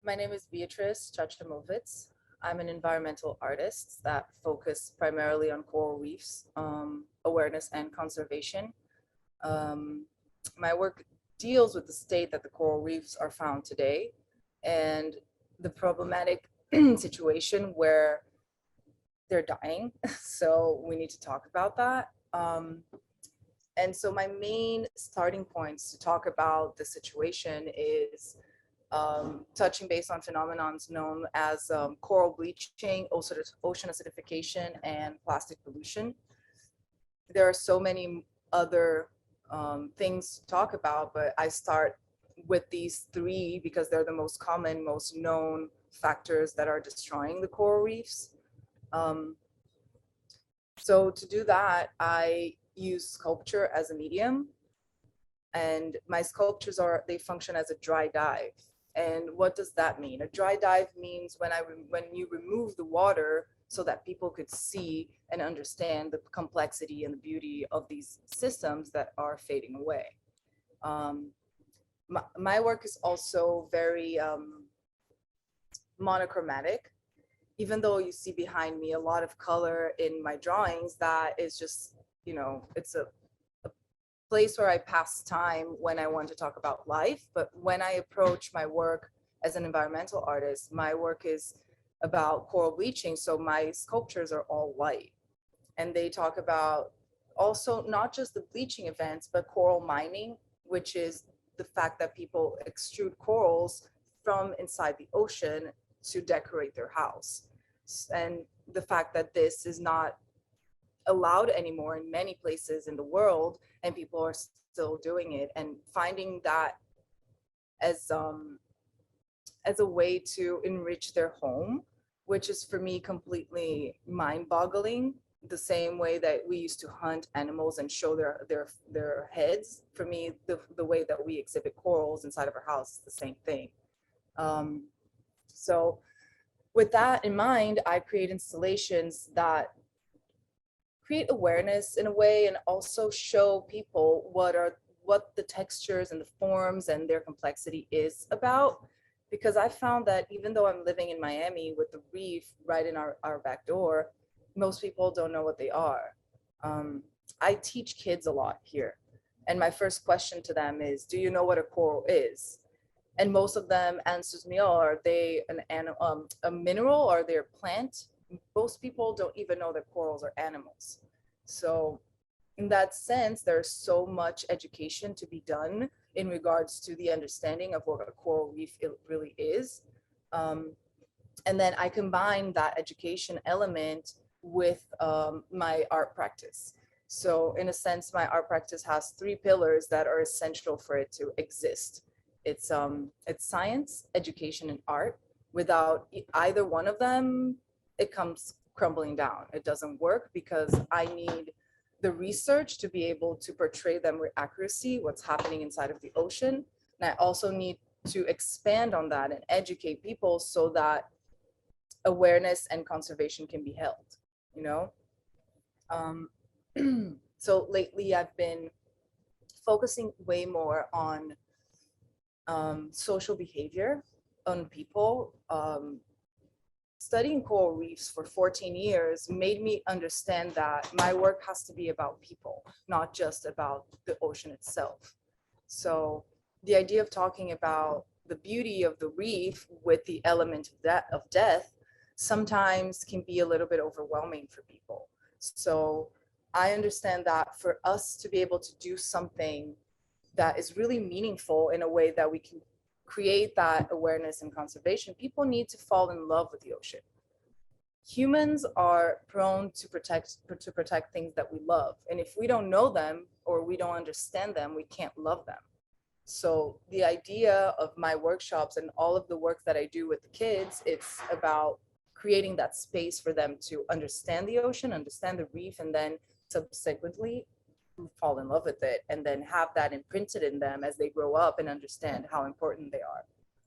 My name is Beatriz Chachamovits. I'm an environmental artist that focus primarily on coral reefs, awareness and conservation. Um, my work deals with the state that the coral reefs are found today and the problematic situation where they're dying. So we need to talk about that. And so my main starting points to talk about the situation is touching base on phenomena known as coral bleaching, ocean acidification, and plastic pollution. There are so many other things to talk about, but I start with these three because they're the most common, most known factors that are destroying the coral reefs. Um, so to do that, I use sculpture as a medium, and my sculptures they function as a dry dive. And what does that mean? A dry dive means when you remove the water so that people could see and understand the complexity and the beauty of these systems that are fading away. My work is also very monochromatic. Even though you see behind me a lot of color in my drawings, that is just, it's a place where I pass time when I want to talk about life. But when I approach my work as an environmental artist, my work is about coral bleaching. So my sculptures are all white. And they talk about also not just the bleaching events, but coral mining, which is the fact that people extrude corals from inside the ocean to decorate their house. And the fact that this is not allowed anymore in many places in the world, and people are still doing it, and finding that as a way to enrich their home, which is for me completely mind-boggling. The same way that we used to hunt animals and show their heads, for me the way that we exhibit corals inside of our house is the same thing. So with that in mind, I create installations that create awareness in a way, and also show people what the textures and the forms and their complexity is about. Because I found that even though I'm living in Miami with the reef right in our back door, most people don't know what they are. I teach kids a lot here, and my first question to them is, do you know what a coral is? And most of them answers me, oh, are they a mineral, or are they a plant? Most people don't even know that corals are animals. So in that sense, there's so much education to be done in regards to the understanding of what a coral reef really is. And then I combine that education element with my art practice. So in a sense, my art practice has three pillars that are essential for it to exist. It's science, education, and art. Without either one of them, it comes crumbling down. It doesn't work because I need the research to be able to portray them with accuracy, what's happening inside of the ocean. And I also need to expand on that and educate people so that awareness and conservation can be held, you know? So lately I've been focusing way more on social behavior on people. Studying coral reefs for 14 years made me understand that my work has to be about people, not just about the ocean itself. So the idea of talking about the beauty of the reef with the element of death sometimes can be a little bit overwhelming for people. So I understand that for us to be able to do something that is really meaningful in a way that we can create that awareness and conservation, people need to fall in love with the ocean. Humans are prone to protect things that we love. And if we don't know them or we don't understand them, we can't love them. So the idea of my workshops and all of the work that I do with the kids, it's about creating that space for them to understand the ocean, understand the reef, and then subsequently fall in love with it, and then have that imprinted in them as they grow up and understand how important they are.